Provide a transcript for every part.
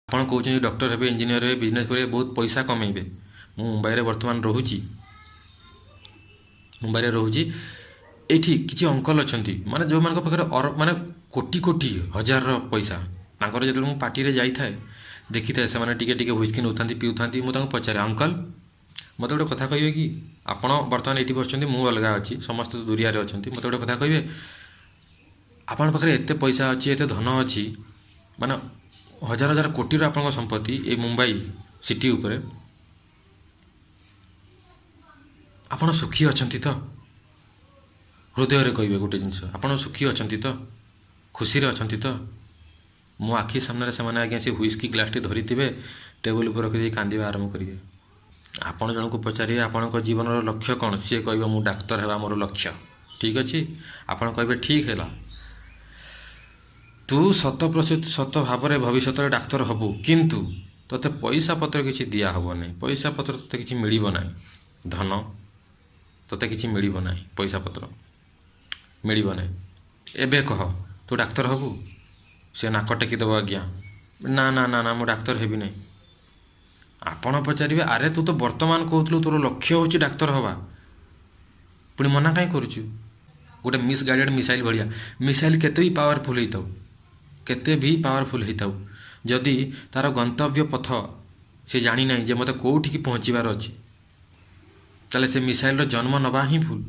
ଆପଣ କହୁଛନ୍ତି ଡକ୍ଟର ହେବେ, ଇଞ୍ଜିନିୟର ହେବେ, ବିଜନେସ୍ କରିବେ, ବହୁତ ପଇସା କମେଇବେ। ମୁଁ ମୁମ୍ବାଇରେ ବର୍ତ୍ତମାନ ରହୁଛି। ଏଇଠି କିଛି ଅଙ୍କଲ ଅଛନ୍ତି, ମାନେ ଯେଉଁମାନଙ୍କ ପାଖରେ ମାନେ କୋଟି କୋଟି ହଜାରର ପଇସା। ତାଙ୍କର ଯେତେବେଳେ ମୁଁ ପାର୍ଟିରେ ଯାଇଥାଏ, ଦେଖିଥାଏ ସେମାନେ ଟିକେ ଟିକେ ହୁଇସ୍କି ନେଉଥାନ୍ତି, ପିଉଥାନ୍ତି। ମୁଁ ତାଙ୍କୁ ପଚାରେ, ଅଙ୍କଲ ମୋତେ ଗୋଟେ କଥା କହିବେ କି? ଆପଣ ବର୍ତ୍ତମାନ ଏଇଠି ବସିଛନ୍ତି, ମୁଁ ଅଲଗା ଅଛି, ସମସ୍ତେ ଦୁରିଆରେ ଅଛନ୍ତି। ମୋତେ ଗୋଟେ କଥା କହିବେ, ଆପଣଙ୍କ ପାଖରେ ଏତେ ପଇସା ଅଛି, ଏତେ ଧନ ଅଛି, ମାନେ ହଜାର ହଜାର କୋଟିର ଆପଣଙ୍କ ସମ୍ପତ୍ତି ଏଇ ମୁମ୍ବାଇ ସିଟି ଉପରେ, ଆପଣ ସୁଖୀ ଅଛନ୍ତି ତ? ହୃଦୟରେ କହିବେ ଗୋଟେ ଜିନିଷ, ଆପଣ ସୁଖୀ ଅଛନ୍ତି ତ? ଖୁସିରେ ଅଛନ୍ତି ତ? ମୋ ଆଖି ସାମ୍ନାରେ ସେମାନେ ଆଜ୍ଞା ସେ ହୁଇସ୍କି ଗ୍ଲାସ୍ଟି ଧରିଥିବେ, ଟେବୁଲ୍ ଉପରେ ରଖିଦେଇ କାନ୍ଦିବା ଆରମ୍ଭ କରିବେ। ଆପଣ ଜଣଙ୍କୁ ପଚାରିବେ ଆପଣଙ୍କ ଜୀବନର ଲକ୍ଷ୍ୟ କ'ଣ? ସିଏ କହିବ ମୁଁ ଡାକ୍ତର ହେବା ମୋର ଲକ୍ଷ୍ୟ। ଠିକ୍ ଅଛି, ଆପଣ କହିବେ ଠିକ୍ ହେଲା, ତୁ ଶତ ଭାବରେ ଭବିଷ୍ୟତରେ ଡାକ୍ତର ହବୁ, କିନ୍ତୁ ତୋତେ ପଇସା ପତ୍ର କିଛି ଦିଆହେବ ନାହିଁ। ପଇସା ପତ୍ର ତୋତେ କିଛି ମିଳିବ ନାହିଁ। ଧନ ତୋତେ କିଛି ମିଳିବ ନାହିଁ, ପଇସା ପତ୍ର ମିଳିବ ନାହିଁ। ଏବେ କହ ତୁ ଡାକ୍ତର ହବୁ? ସେ ନାକ ଟେକିଦେବ, ଆଜ୍ଞା ନା ନା ନା ନା, ମୁଁ ଡାକ୍ତର ହେବି ନାହିଁ। ଆପଣ ପଚାରିବେ, ଆରେ ତୁ ତ ବର୍ତ୍ତମାନ କହୁଥିଲୁ ତୋର ଲକ୍ଷ୍ୟ ହେଉଛି ଡାକ୍ତର ହେବା, ପୁଣି ମନା କାହିଁ କରୁଛୁ? ଗୋଟେ ମିସ୍ଗାଇଡେଡ଼ ମିସାଇଲ୍ ଭଳିଆ। ମିସାଇଲ୍ କେତେ ବି ପାୱାରଫୁଲ୍ ହେଇଥାଉ, ଯଦି ତାର ଗନ୍ତବ୍ୟ ପଥ ସେ ଜାଣିନାହିଁ ଯେ ମୋତେ କେଉଁଠିକି ପହଞ୍ଚିବାର ଅଛି, ତାହେଲେ ସେ ମିସାଇଲ୍ର ଜନ୍ମ ନେବା ହିଁ ଭୁଲ,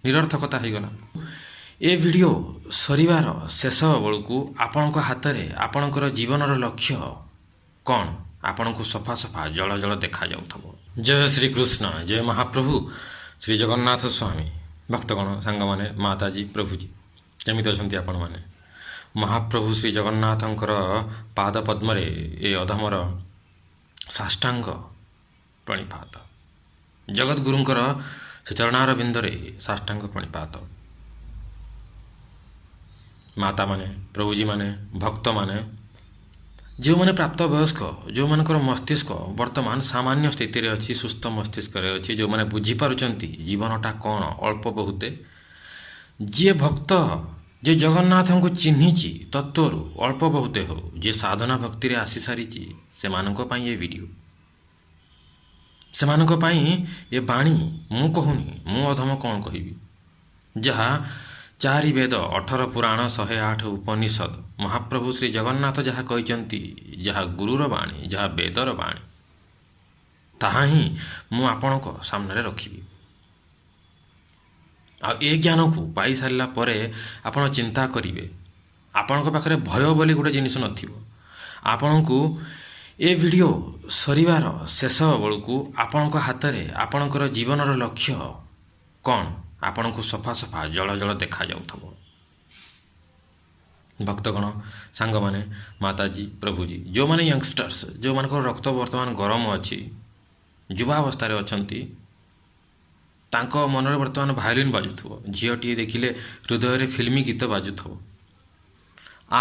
ନିରର୍ଥକତା ହୋଇଗଲା। ଏ ଭିଡ଼ିଓ ସରିବାର ଶେଷ ବେଳକୁ ଆପଣଙ୍କ ହାତରେ ଆପଣଙ୍କର ଜୀବନର ଲକ୍ଷ୍ୟ କ'ଣ ଆପଣଙ୍କୁ ସଫା ସଫା ଜଳ ଜଳ ଦେଖାଯାଉଥିବ। ଜୟ ଶ୍ରୀକୃଷ୍ଣ, ଜୟ ମହାପ୍ରଭୁ ଶ୍ରୀ ଜଗନ୍ନାଥ ସ୍ୱାମୀ। ଭକ୍ତଗଣ, ସାଙ୍ଗମାନେ, ମାତାଜୀ, ପ୍ରଭୁଜୀ, କେମିତି ଅଛନ୍ତି ଆପଣମାନେ? ମହାପ୍ରଭୁ ଶ୍ରୀ ଜଗନ୍ନାଥଙ୍କର ପାଦ ପଦ୍ମରେ ଏ ଅଧମର ସାଷ୍ଟାଙ୍ଗ ପ୍ରଣିପାତ। ଜଗଦ୍ଗୁରୁଙ୍କର ସେ ଚରଣାର ବିନ୍ଦରେ ସାଷ୍ଟାଙ୍ଗ ପ୍ରଣିପାତ। ମାତାମାନେ, ପ୍ରଭୁଜୀମାନେ, ଭକ୍ତମାନେ, ଯେଉଁମାନେ ପ୍ରାପ୍ତବୟସ୍କ, ଯେଉଁମାନଙ୍କର ମସ୍ତିଷ୍କ ବର୍ତ୍ତମାନ ସାମାନ୍ୟ ସ୍ଥିତିରେ ଅଛି, ସୁସ୍ଥ ମସ୍ତିଷ୍କରେ ଅଛି, ଯେଉଁମାନେ ବୁଝିପାରୁଛନ୍ତି ଜୀବନଟା କ'ଣ ଅଳ୍ପ ବହୁତେ, ଯିଏ ଭକ୍ତ, ଯିଏ ଜଗନ୍ନାଥଙ୍କୁ ଚିହ୍ନିଛି ତତ୍ତ୍ୱରୁ ଅଳ୍ପ ବହୁତେ ହେଉ, ଯିଏ ସାଧନା ଭକ୍ତିରେ ଆସିସାରିଛି, ସେମାନଙ୍କ ପାଇଁ ଏ ଭିଡ଼ିଓ, ସେମାନଙ୍କ ପାଇଁ ଏ ବାଣୀ। ମୁଁ କହୁନି, ମୁଁ ଅଧମ କ'ଣ କହିବି? ଯାହା 4 ବେଦ, 18 ପୁରାଣ, 108 ଉପନିଷଦ, ମହାପ୍ରଭୁ ଶ୍ରୀ ଜଗନ୍ନାଥ ଯାହା କହିଛନ୍ତି, ଯାହା ଗୁରୁର ବାଣୀ, ଯାହା ବେଦର ବାଣୀ, ତାହା ହିଁ ମୁଁ ଆପଣଙ୍କ ସାମ୍ନାରେ ରଖିବି। ଆଉ ଏ ଜ୍ଞାନକୁ ପାଇସାରିଲା ପରେ ଆପଣ ଚିନ୍ତା କରିବେ, ଆପଣଙ୍କ ପାଖରେ ଭୟ ବୋଲି ଗୋଟେ ଜିନିଷ ନଥିବ। ଆପଣଙ୍କୁ ଏ ଭିଡ଼ିଓ ସରିବାର ଶେଷ ବେଳକୁ ଆପଣଙ୍କ ହାତରେ ଆପଣଙ୍କର ଜୀବନର ଲକ୍ଷ୍ୟ କ'ଣ ଆପଣଙ୍କୁ ସଫା ସଫା ଜଳ ଜଳ ଦେଖାଯାଉଥିବ। ଭକ୍ତଗଣ, ସାଙ୍ଗମାନେ, ମାତାଜୀ, ପ୍ରଭୁଜୀ, ଯେଉଁମାନେ ୟଙ୍ଗଷ୍ଟର୍ସ, ଯେଉଁମାନଙ୍କର ରକ୍ତ ବର୍ତ୍ତମାନ ଗରମ ଅଛି, ଯୁବାବସ୍ଥାରେ ଅଛନ୍ତି, ତାଙ୍କ ମନରେ ବର୍ତ୍ତମାନ ଭାୟୋଲିନ୍ ବାଜୁଥିବ, ଝିଅଟିଏ ଦେଖିଲେ ହୃଦୟରେ ଫିଲ୍ମୀ ଗୀତ ବାଜୁଥିବ,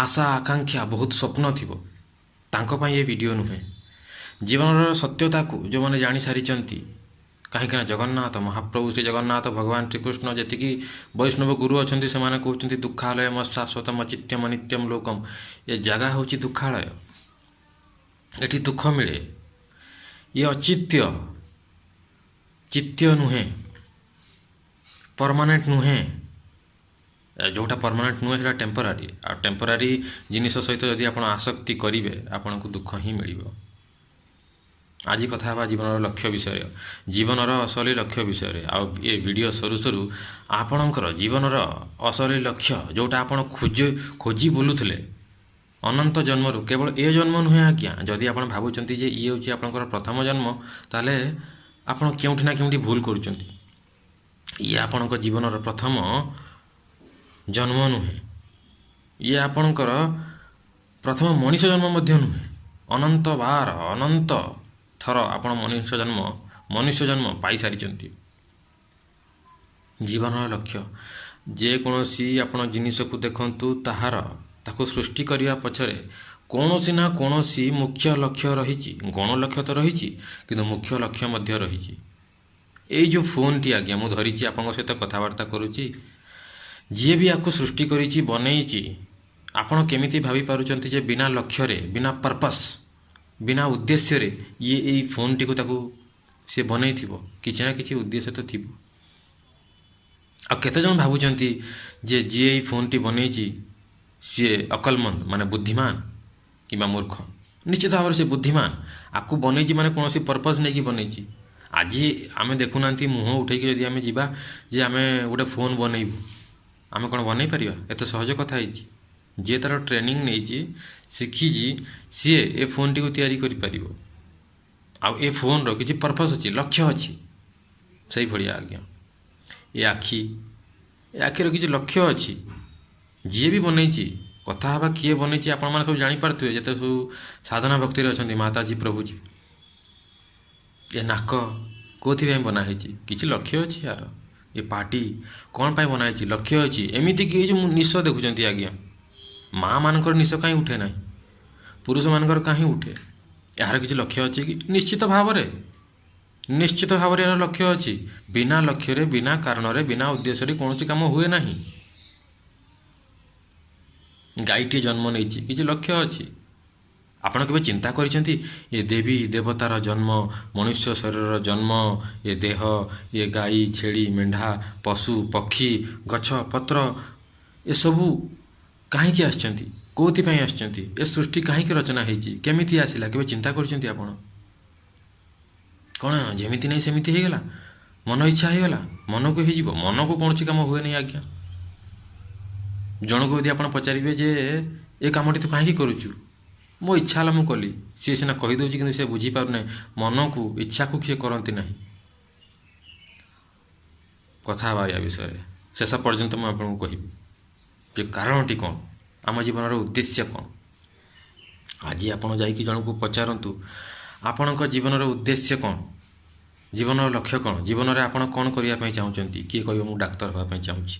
ଆଶା ଆକାଂକ୍ଷା, ବହୁତ ସ୍ୱପ୍ନ ଥିବ, ତାଙ୍କ ପାଇଁ ଏ ଭିଡ଼ିଓ ନୁହେଁ। ଜୀବନର ସତ୍ୟତାକୁ ଯେଉଁମାନେ ଜାଣିସାରିଛନ୍ତି, କାହିଁକିନା ଜଗନ୍ନାଥ, ମହାପ୍ରଭୁ ଶ୍ରୀ ଜଗନ୍ନାଥ, ଭଗବାନ ଶ୍ରୀକୃଷ୍ଣ, ଯେତିକି ବୈଷ୍ଣବ ଗୁରୁ ଅଛନ୍ତି, ସେମାନେ କହୁଛନ୍ତି ଦୁଃଖାଳୟ ଶାଶ୍ୱତମ ଚିତ୍ୟମ ନିତ୍ୟମ ଲୋକମ। ଏ ଜାଗା ହେଉଛି ଦୁଃଖାଳୟ, ଏଠି ଦୁଃଖ ମିଳେ। ଇଏ ଅଚିତ୍ୟ, ଚିତ୍ୟ ନୁହେଁ, ପରମାନେଣ୍ଟ ନୁହେଁ। ଯେଉଁଟା ପରମାନେଣ୍ଟ ନୁହେଁ ସେଇଟା ଟେମ୍ପୋରାରୀ। ଆଉ ଟେମ୍ପୋରାରୀ ଜିନିଷ ସହିତ ଯଦି ଆପଣ ଆସକ୍ତି କରିବେ, ଆପଣଙ୍କୁ ଦୁଃଖ ହିଁ ମିଳିବ। ଆଜି କଥା ହେବା ଜୀବନର ଲକ୍ଷ୍ୟ ବିଷୟରେ, ଜୀବନର ଅସଲି ଲକ୍ଷ୍ୟ ବିଷୟରେ। ଆଉ ଏ ଭିଡ଼ିଓ ସରୁ ସରୁ ଆପଣଙ୍କର ଜୀବନର ଅସଲି ଲକ୍ଷ୍ୟ, ଯେଉଁଟା ଆପଣ ଖୋଜି ବୁଲୁଥିଲେ ଅନନ୍ତ ଜନ୍ମରୁ, କେବଳ ଏ ଜନ୍ମ ନୁହେଁ ଆଜ୍ଞା। ଯଦି ଆପଣ ଭାବୁଛନ୍ତି ଯେ ଇଏ ହେଉଛି ଆପଣଙ୍କର ପ୍ରଥମ ଜନ୍ମ, ତାହେଲେ ଆପଣ କେଉଁଠି ନା କେଉଁଠି ଭୁଲ କରୁଛନ୍ତି। ଇଏ ଆପଣଙ୍କ ଜୀବନର ପ୍ରଥମ ଜନ୍ମ ନୁହେଁ, ଇଏ ଆପଣଙ୍କର ପ୍ରଥମ ମଣିଷ ଜନ୍ମ ମଧ୍ୟ ନୁହେଁ। ଅନନ୍ତ ବାର, ଅନନ୍ତ ଥର ଆପଣ ମନୁଷ୍ୟ ଜନ୍ମ ପାଇସାରିଛନ୍ତି। ଜୀବନର ଲକ୍ଷ୍ୟ, ଯେକୌଣସି ଆପଣ ଜିନିଷକୁ ଦେଖନ୍ତୁ, ତାକୁ ସୃଷ୍ଟି କରିବା ପଛରେ କୌଣସି ନା କୌଣସି ମୁଖ୍ୟ ଲକ୍ଷ୍ୟ ରହିଛି। ଗୌଣ ଲକ୍ଷ୍ୟ ତ ରହିଛି, କିନ୍ତୁ ମୁଖ୍ୟ ଲକ୍ଷ୍ୟ ମଧ୍ୟ ରହିଛି। ଏଇ ଯେଉଁ ଫୋନ୍ଟି ଆଜ୍ଞା ମୁଁ ଧରିଛି, ଆପଣଙ୍କ ସହିତ କଥାବାର୍ତ୍ତା କରୁଛି, ଯିଏ ବି ଆକୁ ସୃଷ୍ଟି କରିଛି, ବନେଇଛି, ଆପଣ କେମିତି ଭାବିପାରୁଛନ୍ତି ଯେ ବିନା ଲକ୍ଷ୍ୟରେ, ବିନା ପର୍ପସ୍ ବିନା ଉଦ୍ଦେଶ୍ୟରେ ଇଏ ଏଇ ଫୋନ୍ଟିକୁ ତାକୁ ସେ ବନେଇଥିବ, କିଛି ନା କିଛି ଉଦ୍ଦେଶ୍ୟ ତ ଥିବ। ଆଉ କେତେଜଣ ଭାବୁଛନ୍ତି ଯେ ଯିଏ ଏଇ ଫୋନ୍ଟି ବନେଇଛି ସିଏ ଅକଲମନ୍ଦ ମାନେ ବୁଦ୍ଧିମାନ କିମ୍ବା ମୂର୍ଖ। ନିଶ୍ଚିତ ଭାବରେ ସେ ବୁଦ୍ଧିମାନ, ଆକୁ ବନେଇଛି ମାନେ କୌଣସି ପର୍ପଜ୍ ନେଇକି ବନେଇଛି। ଆଜି ଆମେ ଦେଖୁନାହାନ୍ତି ମୁହଁ ଉଠେଇକି ଯଦି ଆମେ ଯିବା ଯେ ଆମେ ଗୋଟେ ଫୋନ୍ ବନେଇବୁ, ଆମେ କ'ଣ ବନେଇ ପାରିବା? ଏତେ ସହଜ କଥା ହେଇଛି। ଯିଏ ତା'ର ଟ୍ରେନିଂ ନେଇଛି, ଶିଖିଛି, ସିଏ ଏ ଫୋନ୍ଟିକୁ ତିଆରି କରିପାରିବ। ଆଉ ଏ ଫୋନ୍ର କିଛି ପର୍ପଜ୍ ଅଛି, ଲକ୍ଷ୍ୟ ଅଛି। ସେଇଭଳିଆ ଆଜ୍ଞା ଏ ଆଖିର କିଛି ଲକ୍ଷ୍ୟ ଅଛି। ଯିଏ ବି ବନେଇଛି, କଥା ହେବା କିଏ ବନେଇଛି ଆପଣମାନେ ସବୁ ଜାଣିପାରୁଥିବେ, ଯେତେ ସବୁ ସାଧନା ଭକ୍ତିରେ ଅଛନ୍ତି ମାତାଜୀ ପ୍ରଭୁଜୀ। ଏ ନାକ କେଉଁଥିପାଇଁ ବନା ହେଇଛି? କିଛି ଲକ୍ଷ୍ୟ ଅଛି ୟାର। ଏ ପାଟି କ'ଣ ପାଇଁ ବନା ହେଇଛି? ଲକ୍ଷ୍ୟ ଅଛି। ଏମିତିକି ଏଇ ଯେଉଁ ନିଶ ଦେଖୁଛନ୍ତି ଆଜ୍ଞା, ମା' ମାନଙ୍କର ନିଶ କାହିଁ ଉଠେ ନାହିଁ, ପୁରୁଷମାନଙ୍କର କାହିଁ ଉଠେ? ଏହାର କିଛି ଲକ୍ଷ୍ୟ ଅଛି କି? ନିଶ୍ଚିତ ଭାବରେ ଏହାର ଲକ୍ଷ୍ୟ ଅଛି। ବିନା ଲକ୍ଷ୍ୟରେ, ବିନା କାରଣରେ, ବିନା ଉଦ୍ଦେଶ୍ୟରେ କୌଣସି କାମ ହୁଏ ନାହିଁ। ଗାଈଟିଏ ଜନ୍ମ ନେଇଛି, କିଛି ଲକ୍ଷ୍ୟ ଅଛି। ଆପଣ କେବେ ଚିନ୍ତା କରିଛନ୍ତି ଏ ଦେବୀ ଦେବତାର ଜନ୍ମ, ମନୁଷ୍ୟ ଶରୀରର ଜନ୍ମ, ଏ ଦେହ, ଏ ଗାଈ, ଛେଳି, ମେଣ୍ଢା, ପଶୁ, ପକ୍ଷୀ, ଗଛ, ପତ୍ର ଏସବୁ କାହିଁକି ଆସିଛନ୍ତି? କେଉଁଥିପାଇଁ ଆସିଛନ୍ତି? ଏ ସୃଷ୍ଟି କାହିଁକି ରଚନା ହେଇଛି? କେମିତି ଆସିଲା? କେବେ ଚିନ୍ତା କରିଛନ୍ତି ଆପଣ? କ'ଣ ଯେମିତି ନାହିଁ ସେମିତି ହେଇଗଲା? ମନ ଇଚ୍ଛା ହେଇଗଲା? ମନକୁ ହେଇଯିବ? ମନକୁ କୌଣସି କାମ ହୁଏନି ଆଜ୍ଞା। ଜଣକୁ ଯଦି ଆପଣ ପଚାରିବେ ଯେ ଏ କାମଟି ତୁ କାହିଁକି କରୁଛୁ? ମୋ ଇଚ୍ଛା ହେଲା ମୁଁ କଲି। ସିଏ ସିନା କହିଦେଉଛି କିନ୍ତୁ ସେ ବୁଝିପାରୁନାହିଁ ମନକୁ, ଇଚ୍ଛାକୁ କିଏ କରନ୍ତି ନାହିଁ। କଥା ହେବା ୟା ବିଷୟରେ। ଶେଷ ପର୍ଯ୍ୟନ୍ତ ମୁଁ ଆପଣଙ୍କୁ କହିବି ଯେ କାରଣଟି କ'ଣ, ଆମ ଜୀବନର ଉଦ୍ଦେଶ୍ୟ କ'ଣ। ଆଜି ଆପଣ ଯାଇକି ଜଣକୁ ପଚାରନ୍ତୁ ଆପଣଙ୍କ ଜୀବନର ଉଦ୍ଦେଶ୍ୟ କ'ଣ, ଜୀବନର ଲକ୍ଷ୍ୟ କ'ଣ, ଜୀବନରେ ଆପଣ କ'ଣ କରିବା ପାଇଁ ଚାହୁଁଛନ୍ତି? କିଏ କହିବ ମୁଁ ଡାକ୍ତର ହେବା ପାଇଁ ଚାହୁଁଛି,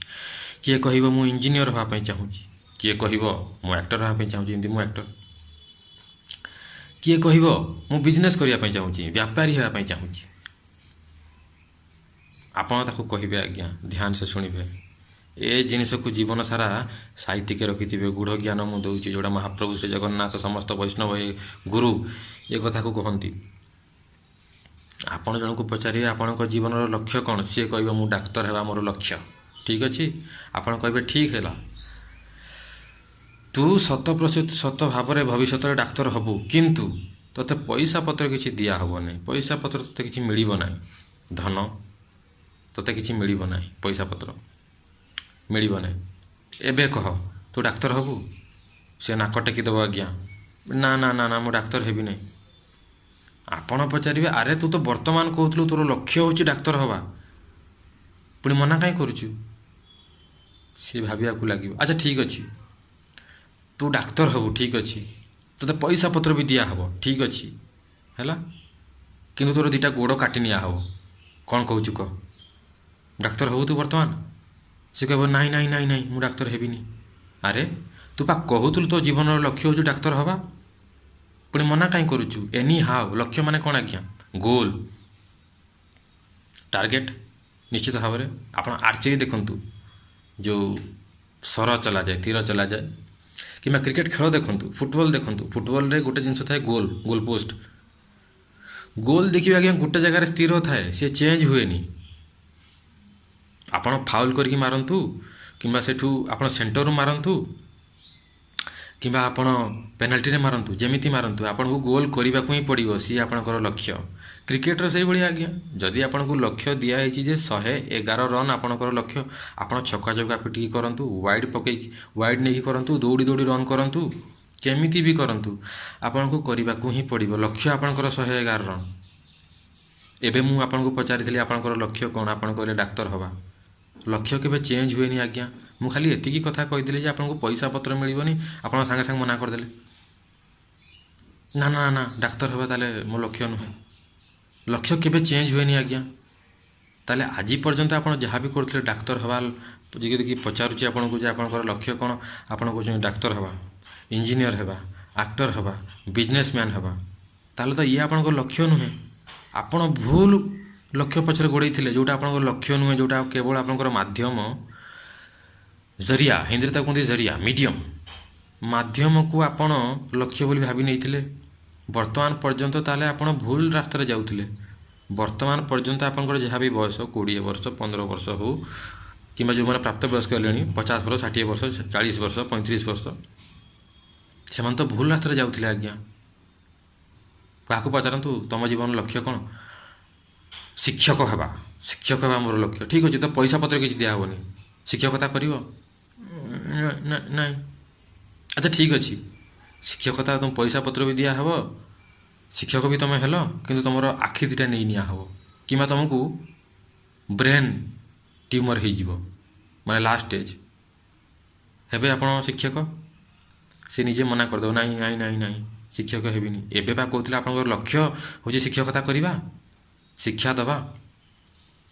କିଏ କହିବ ମୁଁ ଇଞ୍ଜିନିୟର ହେବା ପାଇଁ ଚାହୁଁଛି, କିଏ କହିବ ମୁଁ ଆକ୍ଟର ହେବା ପାଇଁ ଚାହୁଁଛି, ଯେମିତି ମୁଁ ଆକ୍ଟର, କିଏ କହିବ ମୁଁ ବିଜନେସ୍ କରିବା ପାଇଁ ଚାହୁଁଛି, ବ୍ୟାପାରୀ ହେବା ପାଇଁ ଚାହୁଁଛି। ଆପଣ ତାକୁ କହିବେ ଆଜ୍ଞା, ଧ୍ୟାନ ସେ ଶୁଣିବେ। ଏ ଜିନିଷକୁ ଜୀବନ ସାରା ସାହିତ୍ୟିକ ରଖିଥିବେ। ଗୂଢ଼ ଜ୍ଞାନ ମୁଁ ଦେଉଛି, ଯେଉଁଟା ମହାପ୍ରଭୁ ଶ୍ରୀ ଜଗନ୍ନାଥ ସମସ୍ତ ବୈଷ୍ଣବ ଗୁରୁ ଏ କଥାକୁ କହନ୍ତି। ଆପଣ ଜଣଙ୍କୁ ପଚାରିବେ ଆପଣଙ୍କ ଜୀବନର ଲକ୍ଷ୍ୟ କ'ଣ, ସିଏ କହିବ ମୁଁ ଡାକ୍ତର ହେବା ମୋର ଲକ୍ଷ୍ୟ। ଠିକ୍ ଅଛି, ଆପଣ କହିବେ ଠିକ୍ ହେଲା, ତୁ 100% ଭାବରେ ଭବିଷ୍ୟତରେ ଡାକ୍ତର ହବୁ, କିନ୍ତୁ ତୋତେ ପଇସା ପତ୍ର କିଛି ଦିଆହେବ ନାହିଁ। ପଇସା ପତ୍ର ତୋତେ କିଛି ମିଳିବ ନାହିଁ। ଧନ ତୋତେ କିଛି ମିଳିବ ନାହିଁ, ପଇସା ପତ୍ର ମିଳିବ ନାହିଁ। ଏବେ କହ ତୁ ଡାକ୍ତର ହବୁ? ସେ ନାକ ଟେକି ଦେବ ଆଜ୍ଞା, ନା ନା ନା ନା ମୁଁ ଡାକ୍ତର ହେବି ନାହିଁ। ଆପଣ ପଚାରିବେ ଆରେ ତୁ ତ ବର୍ତ୍ତମାନ କହୁଥିଲୁ ତୋର ଲକ୍ଷ୍ୟ ହେଉଛି ଡାକ୍ତର ହେବା, ପୁଣି ମନା କାହିଁ କରୁଛୁ? ସିଏ ଭାବିବାକୁ ଲାଗିବ ଆଚ୍ଛା ଠିକ୍ ଅଛି, ତୁ ଡାକ୍ତର ହେବୁ, ଠିକ୍ ଅଛି, ତୋତେ ପଇସା ପତ୍ର ବି ଦିଆହେବ, ଠିକ୍ ଅଛି ହେଲା, କିନ୍ତୁ ତୋର ଦୁଇଟା ଗୋଡ଼ କାଟି ନିଆହେବ। କ'ଣ କହୁଛୁ କହ, ଡାକ୍ତର ହେବୁ ତୁ ବର୍ତ୍ତମାନ? ସେ କହିବ ନାଇଁ ନାଇଁ ନାଇଁ ନାଇଁ ମୁଁ ଡାକ୍ତର ହେବିନି। ଆରେ ତୁ ପା କହୁଥିଲୁ ତୋ ଜୀବନର ଲକ୍ଷ୍ୟ ହେଉଛି ଡାକ୍ତର ହେବା, ପୁଣି ମନା କାହିଁ କରୁଛୁ? ଏନି ହାଉ ଲକ୍ଷ୍ୟ ମାନେ କ'ଣ ଆଜ୍ଞା? Goal, target. ନିଶ୍ଚିତ ଭାବରେ ଆପଣ ଆର୍ଚେରୀ ଦେଖନ୍ତୁ, ଯେଉଁ ସର ଚଲାଯାଏ, ତୀର ଚଲାଯାଏ, କିମ୍ବା କ୍ରିକେଟ୍ ଖେଳ ଦେଖନ୍ତୁ, ଫୁଟବଲ୍ ଦେଖନ୍ତୁ, ଫୁଟବଲରେ ଗୋଟେ ଜିନିଷ ଥାଏ ଗୋଲ୍, ଗୋଲ୍ ପୋଷ୍ଟ। ଗୋଲ୍ ଦେଖିବେ ଆଜ୍ଞା ଗୋଟେ ଜାଗାରେ ସ୍ଥିର ଥାଏ, ସେ ଚେଞ୍ଜ ହୁଏନି। ଆପଣ ଫାଉଲ୍ କରିକି ମାରନ୍ତୁ, କିମ୍ବା ସେଠୁ ଆପଣ ସେଣ୍ଟରରୁ ମାରନ୍ତୁ, କିମ୍ବା ଆପଣ ପେନାଲ୍ଟିରେ ମାରନ୍ତୁ, ଯେମିତି ମାରନ୍ତୁ ଆପଣଙ୍କୁ ଗୋଲ୍ କରିବାକୁ ହିଁ ପଡ଼ିବ। ସିଏ ଆପଣଙ୍କର ଲକ୍ଷ୍ୟ। କ୍ରିକେଟର ସେଇଭଳିଆ ଆଜ୍ଞା, ଯଦି ଆପଣଙ୍କୁ ଲକ୍ଷ୍ୟ ଦିଆହେଇଛି ଯେ 111 ରନ୍ ଆପଣଙ୍କର ଲକ୍ଷ୍ୟ, ଆପଣ ଛକା ଚୌକା ପିଟିକି କରନ୍ତୁ, ୱାଇଡ୍ ନେଇକି କରନ୍ତୁ, ଦୌଡ଼ି ଦୌଡ଼ି ରନ୍ କରନ୍ତୁ, କେମିତି ବି କରନ୍ତୁ, ଆପଣଙ୍କୁ କରିବାକୁ ହିଁ ପଡ଼ିବ। ଲକ୍ଷ୍ୟ ଆପଣଙ୍କର 111 ରନ୍। ଏବେ ମୁଁ ଆପଣଙ୍କୁ ପଚାରିଥିଲି ଆପଣଙ୍କର ଲକ୍ଷ୍ୟ କ'ଣ, ଆପଣ କହିଲେ ଡାକ୍ତର ହେବା। ଲକ୍ଷ୍ୟ କେବେ ଚେଞ୍ଜ ହୁଏନି ଆଜ୍ଞା। ମୁଁ ଖାଲି ଏତିକି କଥା କହିଥିଲି ଯେ ଆପଣଙ୍କୁ ପଇସା ପତ୍ର ମିଳିବନି, ଆପଣ ସାଙ୍ଗେ ସାଙ୍ଗେ ମନା କରିଦେଲେ, ନା ନା ନା ଡାକ୍ତର ହେବା ତାହେଲେ ମୋ ଲକ୍ଷ୍ୟ ନୁହେଁ। ଲକ୍ଷ୍ୟ କେବେ ଚେଞ୍ଜ ହୁଏନି ଆଜ୍ଞା। ତାହେଲେ ଆଜି ପର୍ଯ୍ୟନ୍ତ ଆପଣ ଯାହା ବି କରୁଥିଲେ ଡାକ୍ତର ହେବା, ଯଦି ପଚାରୁଛି ଆପଣଙ୍କୁ ଯେ ଆପଣଙ୍କର ଲକ୍ଷ୍ୟ କ'ଣ, ଆପଣ କହୁଛନ୍ତି ଡାକ୍ତର ହେବା, ଇଞ୍ଜିନିୟର ହେବା, ଆକ୍ଟର ହେବା, ବିଜନେସମ୍ୟାନ୍ ହେବା, ତାହେଲେ ତ ଇଏ ଆପଣଙ୍କ ଲକ୍ଷ୍ୟ ନୁହେଁ। ଆପଣ ଭୁଲ ଲକ୍ଷ୍ୟ ପଛରେ ଗୋଡ଼େଇଥିଲେ, ଯେଉଁଟା ଆପଣଙ୍କର ଲକ୍ଷ୍ୟ ନୁହେଁ, ଯେଉଁଟା କେବଳ ଆପଣଙ୍କର ମାଧ୍ୟମ, ଜରିଆ, ହିନ୍ଦୀରେ ତାକୁ କୁହନ୍ତି ଜରିଆ, ମିଡ଼ିୟମ୍, ମାଧ୍ୟମକୁ ଆପଣ ଲକ୍ଷ୍ୟ ବୋଲି ଭାବି ନେଇଥିଲେ। ବର୍ତ୍ତମାନ ପର୍ଯ୍ୟନ୍ତ ତାହେଲେ ଆପଣ ଭୁଲ ରାସ୍ତାରେ ଯାଉଥିଲେ। ବର୍ତ୍ତମାନ ପର୍ଯ୍ୟନ୍ତ ଆପଣଙ୍କର ଯାହା ବି ବୟସ 20 ବର୍ଷ 15 ବର୍ଷ ହେଉ କିମ୍ବା ଯେଉଁମାନେ ପ୍ରାପ୍ତବୟସ୍କ ହେଲେଣି 50 ବର୍ଷ 60 ବର୍ଷ 40 ବର୍ଷ 35 ବର୍ଷ, ସେମାନେ ତ ଭୁଲ ରାସ୍ତାରେ ଯାଉଥିଲେ ଆଜ୍ଞା। କାହାକୁ ପଚାରନ୍ତୁ ତମ ଜୀବନର ଲକ୍ଷ୍ୟ କ'ଣ? ଶିକ୍ଷକ ହେବା ମୋର ଲକ୍ଷ୍ୟ। ଠିକ୍ ଅଛି, ତ ପଇସା ପତ୍ର କିଛି ଦିଆହେବନି, ଶିକ୍ଷକତା କରିବ? ନାଇଁ। ଆଚ୍ଛା ଠିକ୍ ଅଛି, ଶିକ୍ଷକତା ତୁମ ପଇସା ପତ୍ର ବି ଦିଆହେବ, ଶିକ୍ଷକ ବି ତୁମେ ହେଲ, କିନ୍ତୁ ତୁମର ଆଖି ଦୁଇଟା ନେଇ ନିଆହେବ, କିମ୍ବା ତୁମକୁ ବ୍ରେନ୍ ଟ୍ୟୁମର୍ ହେଇଯିବ, ମାନେ ଲାଷ୍ଟ ଷ୍ଟେଜ୍। ହେବେ ଆପଣ ଶିକ୍ଷକ? ସେ ନିଜେ ମନା କରିଦେବ, ନାଇଁ ଶିକ୍ଷକ ହେବିନି। ଏବେ ବା କହୁଥିଲେ ଆପଣଙ୍କର ଲକ୍ଷ୍ୟ ହେଉଛି ଶିକ୍ଷକତା କରିବା, ଶିକ୍ଷା ଦେବା।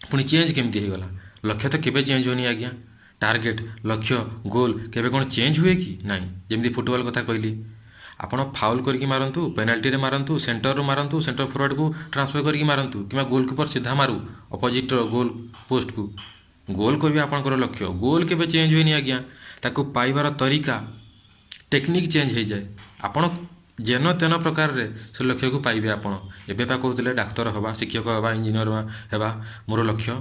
ପୁଣି ଚେଞ୍ଜ କେମିତି ହେଇଗଲା? ଲକ୍ଷ୍ୟ ତ କେବେ ଚେଞ୍ଜ ହେଉନି ଆଜ୍ଞା। ଟାର୍ଗେଟ୍, ଲକ୍ଷ୍ୟ, ଗୋଲ୍ କେବେ କ'ଣ ଚେଞ୍ଜ ହୁଏ କି? ନାହିଁ। ଯେମିତି ଫୁଟବଲ୍ କଥା କହିଲି, ଆପଣ ଫାଉଲ୍ କରିକି ମାରନ୍ତୁ, ପେନାଲ୍ଟିରେ ମାରନ୍ତୁ, ସେଣ୍ଟରରୁ ମାରନ୍ତୁ, ସେଣ୍ଟର ଫରୱାର୍ଡ଼କୁ ଟ୍ରାନ୍ସଫର କରିକି ମାରନ୍ତୁ, କିମ୍ବା ଗୋଲକିପର ସିଧା ମାରୁ ଅପୋଜିଟ୍ର ଗୋଲ୍ ପୋଷ୍ଟକୁ, ଗୋଲ୍ କରିବା ଆପଣଙ୍କର ଲକ୍ଷ୍ୟ। ଗୋଲ୍ କେବେ ଚେଞ୍ଜ ହୁଏନି ଆଜ୍ଞା। ତାକୁ ପାଇବାର ତରିକା, ଟେକ୍ନିକ୍ ଚେଞ୍ଜ ହେଇଯାଏ। ଆପଣ ଯେନ ତେନ ପ୍ରକାରରେ ସେ ଲକ୍ଷ୍ୟକୁ ପାଇବେ ଆପଣ। ଏବେ ବା କହୁଥିଲେ ଡାକ୍ତର ହେବା, ଶିକ୍ଷକ ହେବା, ଇଞ୍ଜିନିୟର ହେବା ମୋର ଲକ୍ଷ୍ୟ।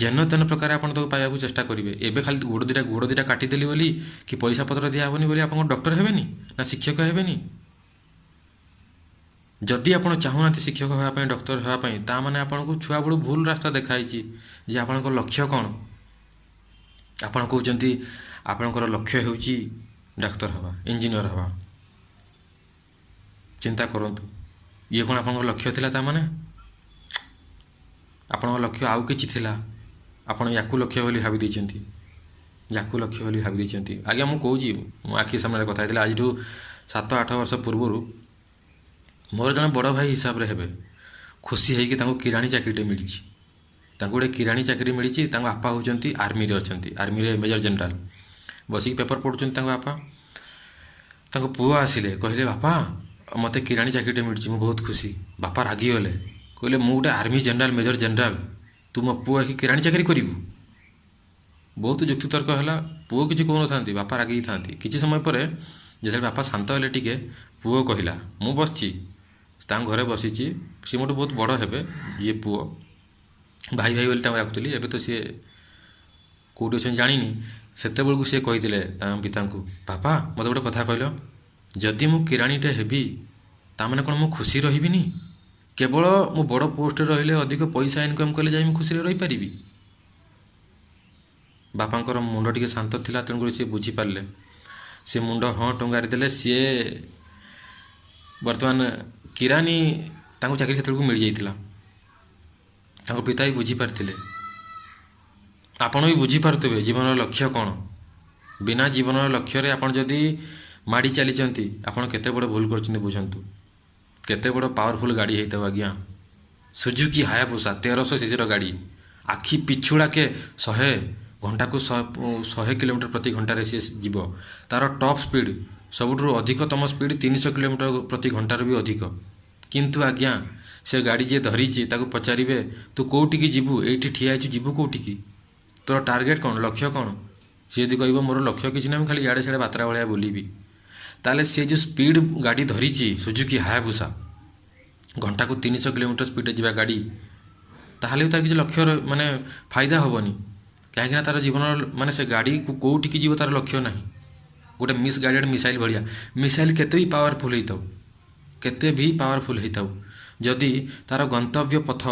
ଯେନ ତେନ ପ୍ରକାର ଆପଣ ତାକୁ ପାଇବାକୁ ଚେଷ୍ଟା କରିବେ। ଏବେ ଖାଲି ଗୋଡ଼ ଦୁଇଟା କାଟିଦେଲି ବୋଲି କି ପଇସା ପତ୍ର ଦିଆହେବନି ବୋଲି ଆପଣ ଡକ୍ଟର ହେବେନି ନା ଶିକ୍ଷକ ହେବେନି? ଯଦି ଆପଣ ଚାହୁଁନାହାନ୍ତି ଶିକ୍ଷକ ହେବା ପାଇଁ, ଡକ୍ଟର ହେବା ପାଇଁ, ତାମାନେ ଆପଣଙ୍କୁ ଛୁଆବେଳୁ ଭୁଲ ରାସ୍ତା ଦେଖାହେଇଛି ଯେ ଆପଣଙ୍କ ଲକ୍ଷ୍ୟ କ'ଣ। ଆପଣ କହୁଛନ୍ତି ଆପଣଙ୍କର ଲକ୍ଷ୍ୟ ହେଉଛି ଡାକ୍ତର ହେବା, ଇଞ୍ଜିନିୟର ହେବା। ଚିନ୍ତା କରନ୍ତୁ, ଇଏ କ'ଣ ଆପଣଙ୍କର ଲକ୍ଷ୍ୟ ଥିଲା? ତାମାନେ ଆପଣଙ୍କ ଲକ୍ଷ୍ୟ ଆଉ କିଛି ଥିଲା, ଆପଣ ୟାକୁ ଲକ୍ଷ୍ୟ ବୋଲି ଭାବି ଦେଇଛନ୍ତି, ଆଜ୍ଞା ମୁଁ କହୁଛି, ମୋ ଆଖି ସାମ୍ନାରେ କଥା ହେଇଥିଲା। ଆଜିଠୁ 7-8 ବର୍ଷ ପୂର୍ବରୁ ମୋର ଜଣେ ବଡ଼ ଭାଇ ହିସାବରେ ହେବେ, ଖୁସି ହେଇକି ତାଙ୍କୁ କିରାଣୀ ଚାକିରିଟେ ମିଳିଛି। ତାଙ୍କୁ ଗୋଟେ କିରାଣୀ ଚାକିରି ମିଳିଛି। ତାଙ୍କ ବାପା ହେଉଛନ୍ତି ଆର୍ମିରେ ଅଛନ୍ତି, ଆର୍ମିରେ ମେଜର ଜେନେରାଲ। ବସିକି ପେପର ପଢ଼ୁଛନ୍ତି ତାଙ୍କ ବାପା। ତାଙ୍କ ପୁଅ ଆସିଲେ, କହିଲେ ବାପା ମୋତେ କିରାଣୀ ଚାକିରିଟେ ମିଳିଛି, ମୁଁ ବହୁତ ଖୁସି। ବାପା ରାଗିଗଲେ, କହିଲେ ମୁଁ ଗୋଟେ ଆର୍ମି ଜେନେରାଲ, ମେଜର ଜେନେରାଲ, ତୁ ମୋ ପୁଅ ଆକି କିରାଣୀ ଚାକିରି କରିବୁ? ବହୁତ ଯୁକ୍ତିତର୍କ ହେଲା। ପୁଅ କିଛି କହୁନଥାନ୍ତି, ବାପା ରାଗିଥାନ୍ତି। କିଛି ସମୟ ପରେ ଯେତେବେଳେ ବାପା ଶାନ୍ତ ହେଲେ ଟିକେ, ପୁଅ କହିଲା, ମୁଁ ବସିଛି ତାଙ୍କ ଘରେ ବସିଛି, ସିଏ ମୋଠୁ ବହୁତ ବଡ଼ ହେବେ, ଇଏ ପୁଅ, ଭାଇ ବୋଲି ତାଙ୍କୁ ଡାକୁଥିଲି। ଏବେ ତ ସିଏ କେଉଁଠି ଅଛନ୍ତି ଜାଣିନି। ସେତେବେଳକୁ ସିଏ କହିଥିଲେ ତାଙ୍କ ପିତାଙ୍କୁ, ବାପା ମୋତେ ଗୋଟେ କଥା କହିଲ, ଯଦି ମୁଁ କିରାଣୀଟେ ହେବି ତାମାନେ କ'ଣ ମୁଁ ଖୁସି ରହିବିନି? କେବଳ ମୁଁ ବଡ଼ ପୋଷ୍ଟରେ ରହିଲେ, ଅଧିକ ପଇସା ଇନକମ୍ କଲେ ଯାଇ ମୁଁ ଖୁସିରେ ରହିପାରିବି? ବାପାଙ୍କର ମୁଣ୍ଡ ଟିକେ ଶାନ୍ତ ଥିଲା, ତେଣୁକରି ସିଏ ବୁଝିପାରିଲେ। ସେ ମୁଣ୍ଡ ହଁ ଟଙ୍ଗାରି ଦେଲେ। ସିଏ ବର୍ତ୍ତମାନ କିରାଣୀ ତାଙ୍କୁ ଚାକିରି ସେତେବେଳକୁ ମିଳିଯାଇଥିଲା। ତାଙ୍କ ପିତା ବି ବୁଝିପାରିଥିଲେ। ଆପଣ ବି ବୁଝିପାରୁଥିବେ ଜୀବନର ଲକ୍ଷ୍ୟ କ'ଣ। ବିନା ଜୀବନର ଲକ୍ଷ୍ୟରେ ଆପଣ ଯଦି ମାଡ଼ି ଚାଲିଛନ୍ତି, ଆପଣ କେତେ ବଡ଼ ଭୁଲ କରିଛନ୍ତି ବୁଝନ୍ତୁ। କେତେ ବଡ଼ ପାୱାରଫୁଲ୍ ଗାଡ଼ି ହେଇଥାଉ ଆଜ୍ଞା, ସୁଜୁକି ହାୟାବୁସା 1300 ସିସିର ଗାଡ଼ି, ଆଖି ପିଛୁଡ଼ାକେ 100, ଘଣ୍ଟାକୁ 100 କିଲୋମିଟର ପ୍ରତି ଘଣ୍ଟାରେ ସିଏ ଯିବ। ତା'ର ଟପ୍ ସ୍ପିଡ଼, ସବୁଠାରୁ ଅଧିକତମ ସ୍ପିଡ଼ 300 କିଲୋମିଟର ପ୍ରତି ଘଣ୍ଟାରୁ ବି ଅଧିକ। କିନ୍ତୁ ଆଜ୍ଞା ସେ ଗାଡ଼ି ଯିଏ ଧରିଛି ତାକୁ ପଚାରିବେ, ତୁ କେଉଁଠିକି ଯିବୁ? ଏଇଠି ଠିଆ ହେଇଛୁ, ଯିବୁ କେଉଁଠିକି? ତୋର ଟାର୍ଗେଟ୍ କ'ଣ, ଲକ୍ଷ୍ୟ କ'ଣ? ସିଏ ଯଦି କହିବ ମୋର ଲକ୍ଷ୍ୟ କିଛି ନାହିଁ, ମୁଁ ଖାଲି ଇଆଡ଼େ ସିଆଡ଼େ ବାତ୍ରା ଭଳିଆ ବୁଲିବି, ତାହେଲେ ସେ ଯେଉଁ ସ୍ପିଡ଼ ଗାଡ଼ି ଧରିଛି ସୁଜୁକି ହାୟାବୁସା, ଘଣ୍ଟାକୁ 300 କିଲୋମିଟର ସ୍ପିଡ଼ରେ ଯିବା ଗାଡ଼ି, ତାହେଲେ ବି ତାର କିଛି ଲକ୍ଷ୍ୟ ମାନେ ଫାଇଦା ହେବନି। କାହିଁକିନା ତାର ଜୀବନର ମାନେ ସେ ଗାଡ଼ିକୁ କେଉଁଠିକି ଯିବ ତାର ଲକ୍ଷ୍ୟ ନାହିଁ। ଗୋଟେ ଗାଡ଼ି ମିସାଇଲ୍ ଭଳିଆ। ମିସାଇଲ୍ କେତେ ବି ପାୱାରଫୁଲ୍ ହେଇଥାଉ, ଯଦି ତାର ଗନ୍ତବ୍ୟ ପଥ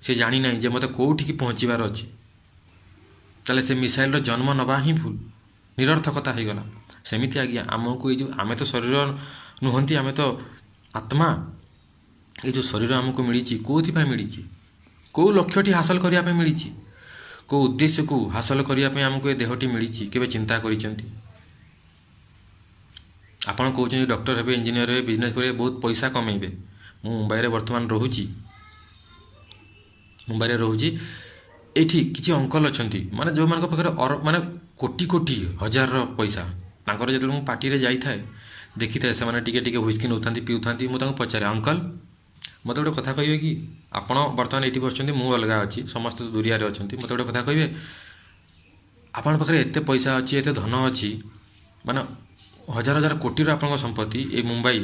ସେ ଜାଣିନାହିଁ ଯେ ମୋତେ କେଉଁଠିକି ପହଞ୍ଚିବାର ଅଛି, ତାହେଲେ ସେ ମିସାଇଲ୍ର ଜନ୍ମ ନେବା ହିଁ ଭୁଲ, ନିରର୍ଥକତା ହେଇଗଲା। ସେମିତି ଆଜ୍ଞା ଆମକୁ ଏଇ ଯେଉଁ, ଆମେ ତ ଶରୀର ନୁହନ୍ତି, ଆମେ ତ ଆତ୍ମା। ଏଇ ଯେଉଁ ଶରୀର ଆମକୁ ମିଳିଛି, କେଉଁଥିପାଇଁ ମିଳିଛି? କେଉଁ ଲକ୍ଷ୍ୟଟି ହାସଲ କରିବା ପାଇଁ ମିଳିଛି? କେଉଁ ଉଦ୍ଦେଶ୍ୟକୁ ହାସଲ କରିବା ପାଇଁ ଆମକୁ ଏ ଦେହଟି ମିଳିଛି? କେବେ ଚିନ୍ତା କରିଛନ୍ତି? ଆପଣ କହୁଛନ୍ତି ଡକ୍ଟର ହେବେ, ଇଞ୍ଜିନିୟର ହେବେ, ବିଜନେସ୍ କରିବେ, ବହୁତ ପଇସା କମେଇବେ। ମୁଁ ମୁମ୍ବାଇରେ ବର୍ତ୍ତମାନ ରହୁଛି। ଏଇଠି କିଛି ଅଙ୍କଲ ଅଛନ୍ତି, ମାନେ ଯେଉଁମାନଙ୍କ ପାଖରେ ମାନେ କୋଟି ହଜାରର ପଇସା। ତାଙ୍କର ଯେତେବେଳେ ମୁଁ ପାର୍ଟିରେ ଯାଇଥାଏ, ଦେଖିଥାଏ ସେମାନେ ଟିକେ ହ୍ୱିସ୍କି ନେଉଥାନ୍ତି, ପିଉଥାନ୍ତି। ମୁଁ ତାଙ୍କୁ ପଚାରେ, ଅଙ୍କଲ ମୋତେ ଗୋଟେ କଥା କହିବେ କି? ଆପଣ ବର୍ତ୍ତମାନ ଏଇଠି ବସିଛନ୍ତି, ମୁଁ ଅଲଗା ଅଛି, ସମସ୍ତେ ଦୁରିଆରେ ଅଛନ୍ତି। ମୋତେ ଗୋଟେ କଥା କହିବେ, ଆପଣଙ୍କ ପାଖରେ ଏତେ ପଇସା ଅଛି, ଏତେ ଧନ ଅଛି, ମାନେ ହଜାର କୋଟିର ଆପଣଙ୍କ ସମ୍ପତ୍ତି ଏ ମୁମ୍ବାଇ